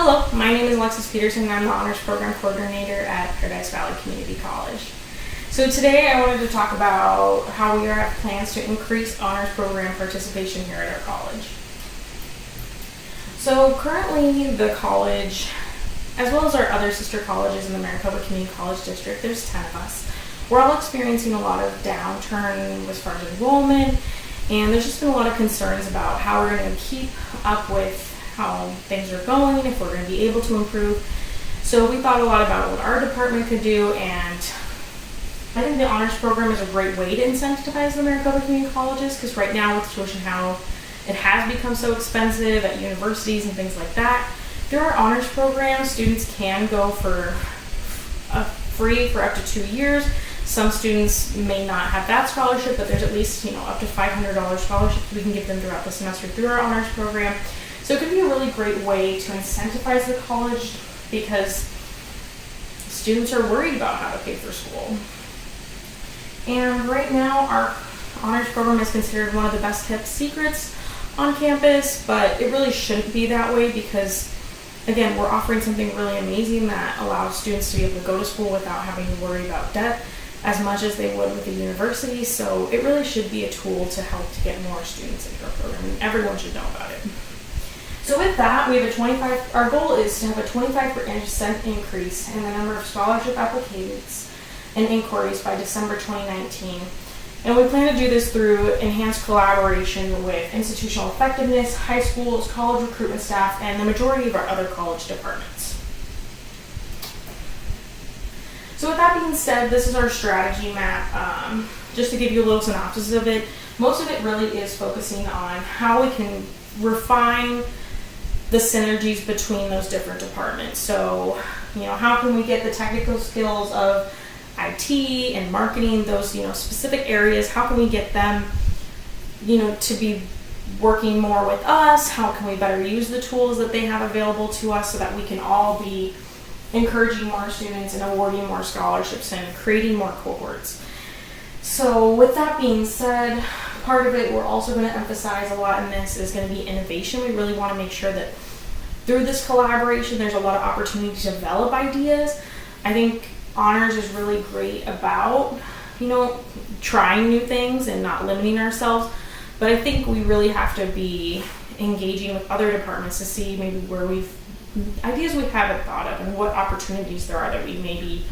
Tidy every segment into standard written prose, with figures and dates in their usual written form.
Hello, my name is Alexis Peterson and I'm the Honors Program Coordinator at Paradise Valley Community College. So today I wanted to talk about how we have plans to increase Honors Program participation here at our college. So currently the college, as well as our other sister colleges in the Maricopa Community College District, there's 10 of us. We're all experiencing a lot of downturn as far as enrollment, and there's just been a lot of concerns about how we're going to keep up with how things are going, if we're going to be able to improve. So we thought a lot about what our department could do, and I think the honors program is a great way to incentivize the Maricopa Community Colleges, because right now with tuition how it has become so expensive at universities and things like that, through our honors program, students can go for free for up to 2 years. Some students may not have that scholarship, but there's at least up to $500 scholarship we can give them throughout the semester through our honors program. So it could be a really great way to incentivize the college, because students are worried about how to pay for school. And right now our honors program is considered one of the best kept secrets on campus, but it really shouldn't be that way, because again, we're offering something really amazing that allows students to be able to go to school without having to worry about debt as much as they would with the university. So it really should be a tool to help to get more students into our program, and everyone should know about it. So with that, we have our goal is to have a 25% increase in the number of scholarship applications and inquiries by December 2019. And we plan to do this through enhanced collaboration with institutional effectiveness, high schools, college recruitment staff, and the majority of our other college departments. So with that being said, this is our strategy map. Just to give you a little synopsis of it, most of it really is focusing on how we can refine the synergies between those different departments. So, how can we get the technical skills of IT and marketing, those, specific areas, how can we get them, to be working more with us? How can we better use the tools that they have available to us so that we can all be encouraging more students and awarding more scholarships and creating more cohorts? So with that being said, part of it we're also going to emphasize a lot in this is going to be innovation. We really want to make sure that through this collaboration there's a lot of opportunity to develop ideas. I think honors is really great about trying new things and not limiting ourselves, but I think we really have to be engaging with other departments to see maybe where ideas we haven't thought of and what opportunities there are that we maybe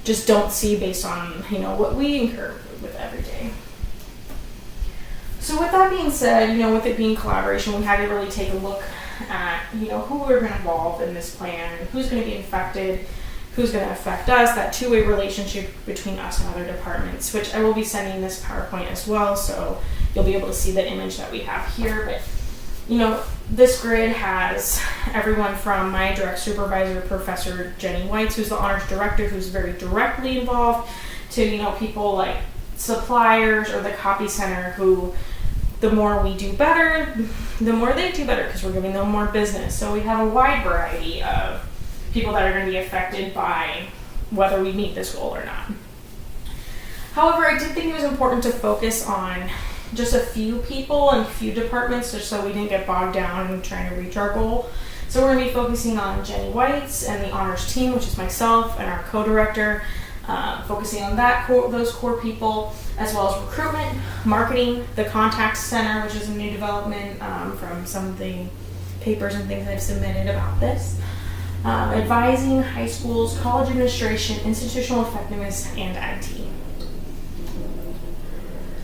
just don't see based on what we incur with every day. So with that being said, with it being collaboration, we had to really take a look at who we're going to involve in this plan, who's going to be affected, who's going to affect us, that two-way relationship between us and other departments, which I will be sending this PowerPoint as well, so you'll be able to see the image that we have here. But this grid has everyone from my direct supervisor, Professor Jenny Whites, who's the honors director, who's very directly involved, to people like suppliers or the copy center, who the more we do better, the more they do better, because we're giving them more business. So we have a wide variety of people that are going to be affected by whether we meet this goal or not. However, I did think it was important to focus on just a few people and a few departments, just so we didn't get bogged down in trying to reach our goal. So we're going to be focusing on Jenny Whites and the honors team, which is myself and our co-director, focusing on those core people, as well as recruitment, marketing, the contact center, which is a new development from some of the papers and things I've submitted about this, advising, high schools, college administration, institutional effectiveness, and IT.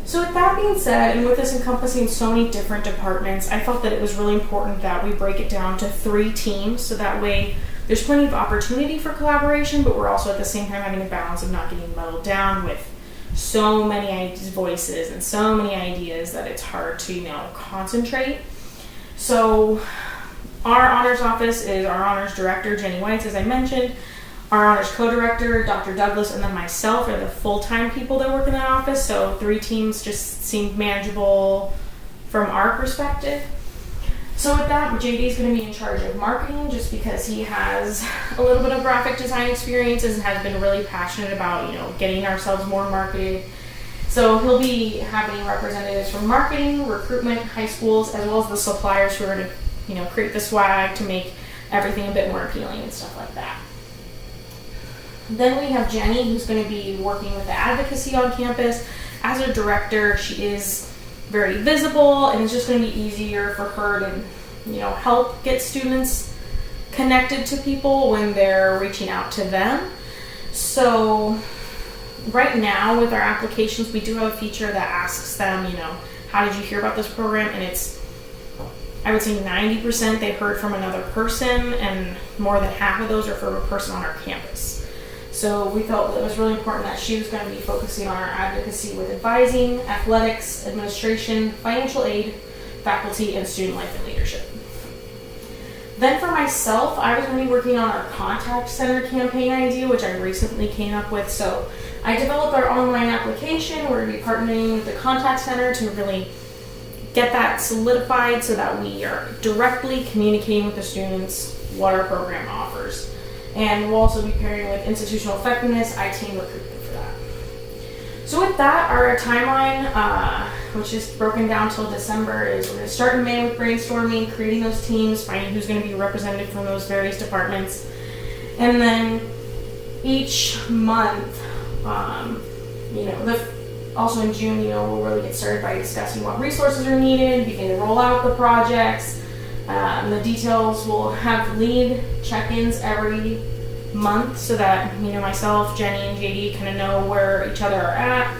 So with that being said, and with this encompassing so many different departments, I felt that it was really important that we break it down to 3 teams, so that way there's plenty of opportunity for collaboration, but we're also at the same time having a balance of not getting muddled down with so many voices and so many ideas that it's hard to concentrate. So our honors office is our honors director, Jenny Whites, as I mentioned. Our honors co-director, Dr. Douglas, and then myself are the full-time people that work in that office. So 3 teams just seemed manageable from our perspective. So with that, JD is going to be in charge of marketing, just because he has a little bit of graphic design experiences and has been really passionate about, getting ourselves more marketed. So he'll be having representatives from marketing, recruitment, high schools, as well as the suppliers who are going to, create the swag to make everything a bit more appealing and stuff like that. Then we have Jenny, who's going to be working with the advocacy on campus. As a director, she is very visible, and it's just going to be easier for her to, help get students connected to people when they're reaching out to them. So right now with our applications, we do have a feature that asks them, how did you hear about this program? And it's, I would say 90% they heard from another person, and more than half of those are from a person on our campus. So we felt it was really important that she was going to be focusing on our advocacy with advising, athletics, administration, financial aid, faculty, and student life and leadership. Then for myself, I was going to be working on our contact center campaign idea, which I recently came up with. So I developed our online application. We're going to be partnering with the contact center to really get that solidified so that we are directly communicating with the students what our program offers. And we'll also be pairing with institutional effectiveness, IT, and recruitment for that. So with that, our timeline, which is broken down till December, is we're going to start in May with brainstorming, creating those teams, finding who's going to be represented from those various departments. And then each month, also in June, we'll really get started by discussing what resources are needed, begin to roll out the projects. The details will have lead check-ins every month so that myself, Jenny, and JD kind of know where each other are at.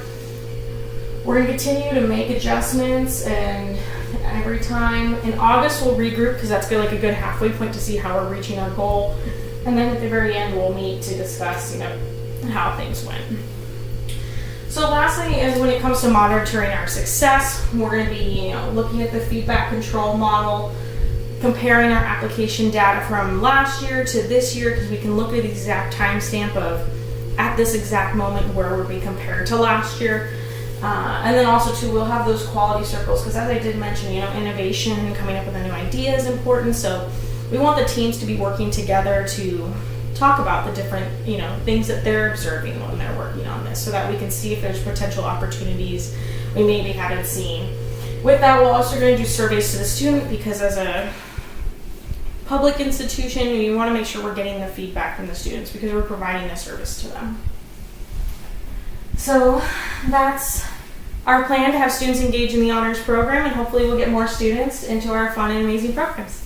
We're going to continue to make adjustments, and every time in August we'll regroup because that's like a good halfway point to see how we're reaching our goal. And then at the very end we'll meet to discuss how things went. So lastly is when it comes to monitoring our success, we're going to be looking at the feedback control model, comparing our application data from last year to this year, because we can look at the exact timestamp of at this exact moment where we're being compared to last year. And then also too, we'll have those quality circles, because as I did mention, innovation and coming up with a new idea is important. So we want the teams to be working together to talk about the different, things that they're observing when they're working on this, so that we can see if there's potential opportunities we maybe haven't seen. With that, we're also going to do surveys to the student, because as a public institution, we want to make sure we're getting the feedback from the students because we're providing a service to them. So that's our plan, to have students engage in the honors program, and hopefully we'll get more students into our fun and amazing programs.